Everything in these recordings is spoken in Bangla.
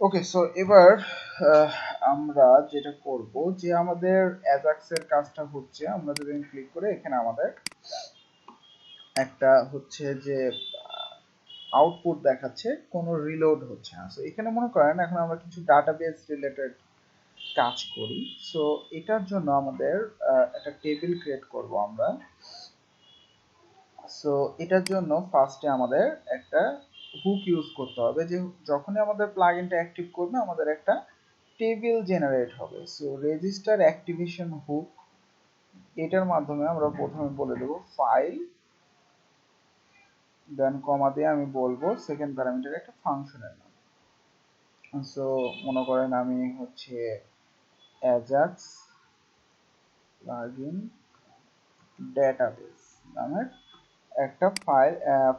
ওকে, সো এবার আমরা যেটা করব যে আমাদের অ্যাজাক্সের কাজটা হচ্ছে, আমরা যদি ক্লিক করে এখানে আমাদের একটা হচ্ছে যে আউটপুট দেখাচ্ছে কোনো রিলোড হচ্ছে না। সো এখানে মনে করেন এখন আমরা কিছু ডাটাবেস রিলেটেড কাজ করি। সো এটার জন্য আমাদের একটা টেবিল ক্রিয়েট করব আমরা। সো এটার জন্য ফার্স্টে আমাদের একটা হুক ইউজ করতে হবে, যে যখনই আমাদের প্লাগইনটা অ্যাক্টিভ করবে আমাদের একটা টেবিল জেনারেট হবে। সো রেজিস্টার অ্যাক্টিভেশন হুক, এটার মাধ্যমে আমরা প্রথমে বলে দেব ফাইল, দেন কমা দিয়ে আমি বলবো সেকেন্ড প্যারামিটার একটা ফাংশনের নাম। সো মনে করেন আমি হচ্ছে অ্যাজাক্স প্লাগইন ডেটাবেস নামের একটা ফাইল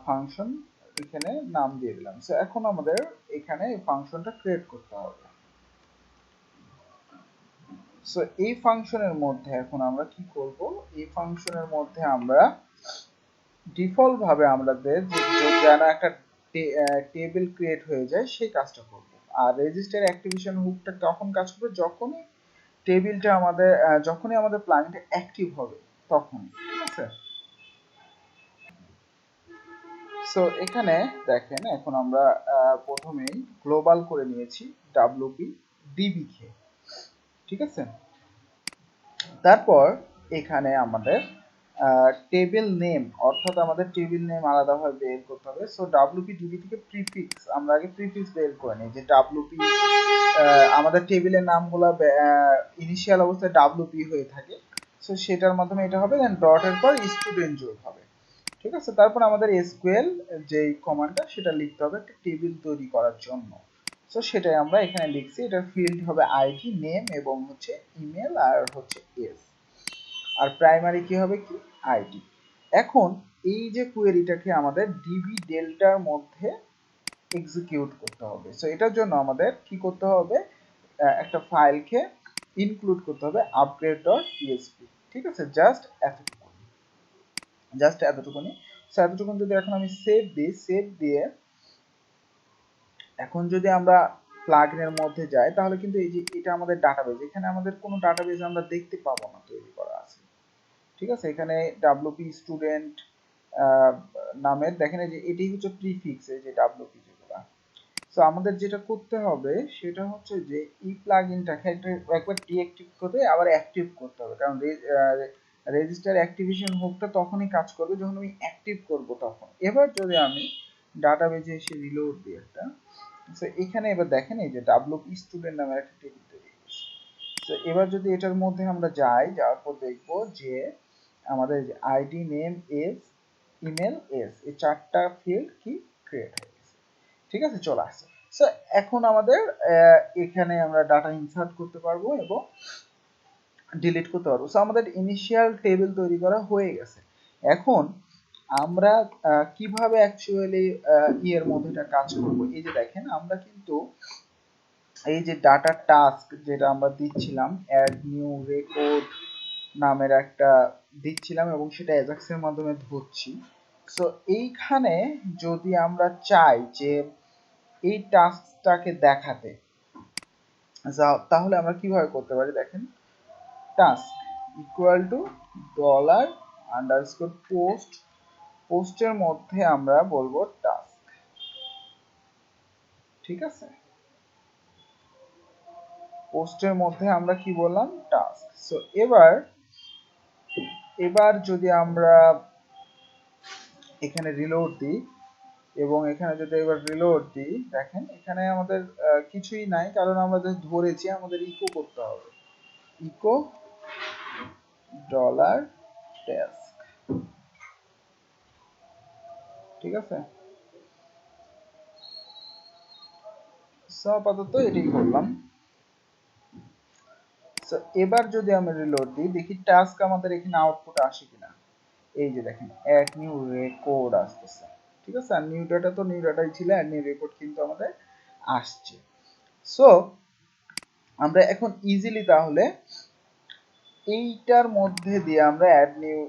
ফাংশন এখানে নাম দিয়ে দিলাম। সো এখন আমাদের এখানে এই ফাংশনটা ক্রিয়েট করতে হবে। সো এই ফাংশনের মধ্যে এখন আমরা কি করব, এই ফাংশনের মধ্যে আমরা ডিফল্ট ভাবে আমাদের যেন একটা টেবিল ক্রিয়েট হয়ে যায় সেই কাজটা করব। আর রেজিস্টার অ্যাক্টিভেশন হুকটা তখন কাজ করবে যখনই টেবিলটা আমাদের যখনই আমাদের প্লাগইনটা অ্যাক্টিভ হবে তখন, ঠিক আছে? সো এখানে দেখেন এখন আমরা প্রথমেই গ্লোবাল করে নিয়েছি wp db কে, ঠিক আছে? তারপর এখানে আমাদের টেবিল নেম, অর্থাৎ আমাদের টেবিল নেম আলাদাভাবে বের করতে হবে। সো wp db থেকে প্রিফিক্স, আমরা আগে প্রিফিক্স বের করে নিই যে wp আমাদের টেবিলের নামগুলো ইনিশিয়াল অবস্থায় wp হয়ে থাকে। সো সেটার মাধ্যমে এটা হবে, দেন ডটের পর স্টুডেন্ট যোগ হবে, ঠিক আছে? তারপর আমাদের এসকিউএল যে কমান্ডটা সেটা লিখতে হবে একটা টেবিল তৈরি করার জন্য। সো সেটাই আমরা এখানে লিখছি। এটার ফিল্ড হবে আইডি, নেম এবং হচ্ছে ইমেল আর হচ্ছে এস, আর প্রাইমারি কি হবে কি আইডি। এখন এই যে কোয়েরিটাকে আমাদের ডিবি ডেল্টার মধ্যে এক্সিকিউট করতে হবে। সো এটার জন্য আমাদের কি করতে হবে, একটা ফাইলকে ইনক্লুড করতে হবে upgrade.php, ঠিক আছে? জাস্ট এতটুকুনি। সো এতটুকুন যদি এখন আমি সেভ দিই, সেভ দিয়ে এখন যদি আমরা প্লাগইনের মধ্যে যাই তাহলে কিন্তু এই যে এটা আমাদের ডাটাবেস, এখানে আমাদের কোনো ডাটাবেস আমরা দেখতে পাবো না তৈরি করা আছে, ঠিক আছে? এখানে wp স্টুডেন্ট নামের দেখেন এই যে এটাই হচ্ছে প্রিফিক্স, এই যে wp যেগুলো। সো আমাদের যেটা করতে হবে সেটা হচ্ছে যে এই প্লাগইনটাকে একবার ডিঅ্যাক্টিভ করে আবার অ্যাক্টিভ করতে হবে, কারণ রেজিস্টার অ্যাক্টিভেশন হুকটা তখনই কাজ করবে যখন আমি অ্যাক্টিভ করব তখন। এবার যদি আমি ডাটাবেজে এসে রিলোড দিই একটা, সো এখানে এবার দেখেন এই যে wp স্টুডেন্ট নামের একটা টেবিল তৈরি হয়েছে। তো এবার যদি এটার মধ্যে আমরা যাই, যাওয়ার পর দেখবো যে আমাদের যে আইডি, নেম, এজ, ইমেল, এস, এই চারটা ফিল্ড কি ক্রিয়েট হয়ে গেছে, ঠিক আছে? চলে আসছে। সো এখন আমাদের এখানে আমরা ডাটা ইনসার্ট করতে পারবো এবং ডিলিট করতে পারবো। সো আমাদের ইনিশিয়াল টেবিল তৈরি করা হয়ে গেছে। এখন আমরা কিভাবে অ্যাকচুয়ালি এর মধ্যে কাজ করব, এই যে দেখেন আমরা কিন্তু এই যে ডাটা টাস্ক যেটা আমরা দিচ্ছিলাম, অ্যাড নিউ রেকর্ড নামের একটা দিচ্ছিলাম এবং সেটা অ্যাজাক্সের মাধ্যমে ধরছি। সো এইখানে যদি আমরা চাই যে এই টাস্কটাকে দেখাতে, তাহলে আমরা কিভাবে করতে পারি, দেখেন task equal to dollar underscore post, পোস্টের মধ্যে আমরা বলবো টাস্ক, ঠিক আছে? পোস্টের মধ্যে আমরা কি বললাম টাস্ক। সো এবার যদি আমরা এখানে রিলোড দিই এবং এখানে যদি এবার রিলোড দিই, দেখেন এখানে আমাদের কিছুই নাই, কারণ আমরা যে ধরেছি আমাদের ইকো করতে হবে, ইকো ডলার টাস্ক, ঠিক আছে? সো আপাতত এটাই করলাম। সো এবার যদি আমি রিলোড দিই, দেখি টাস্ক আমাদের এখানে আউটপুট আসে কিনা। এই যে দেখেন অ্যাড নিউ রেকর্ড আসতেছে, ঠিক আছে? আর নিউ ডাটা তো নিউ ডাটাই ছিল, অ্যাড নিউ রেকর্ড কিন্তু আমাদের আসছে। সো আমরা এখন ইজিলি তাহলে এইটার মধ্যে দিয়ে আমরা অ্যাড নিউ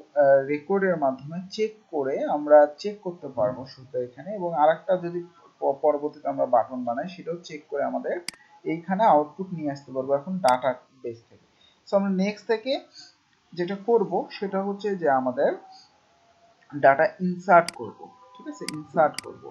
রেকর্ডের মাধ্যমে চেক করে আমরা চেক করতে পারবো শুধু এখানে। এবং আরেকটা যদি পরবর্তীতে আমরা বাটন বানাই, সেটাও চেক করে আমাদের এইখানে আউটপুট নিয়ে আসতে পারবো এখন ডাটা বেস থেকে। সো আমরা নেক্সট থেকে যেটা করব সেটা হচ্ছে যে আমাদের ডাটা ইনসার্ট করব, ঠিক আছে, ইনসার্ট করব।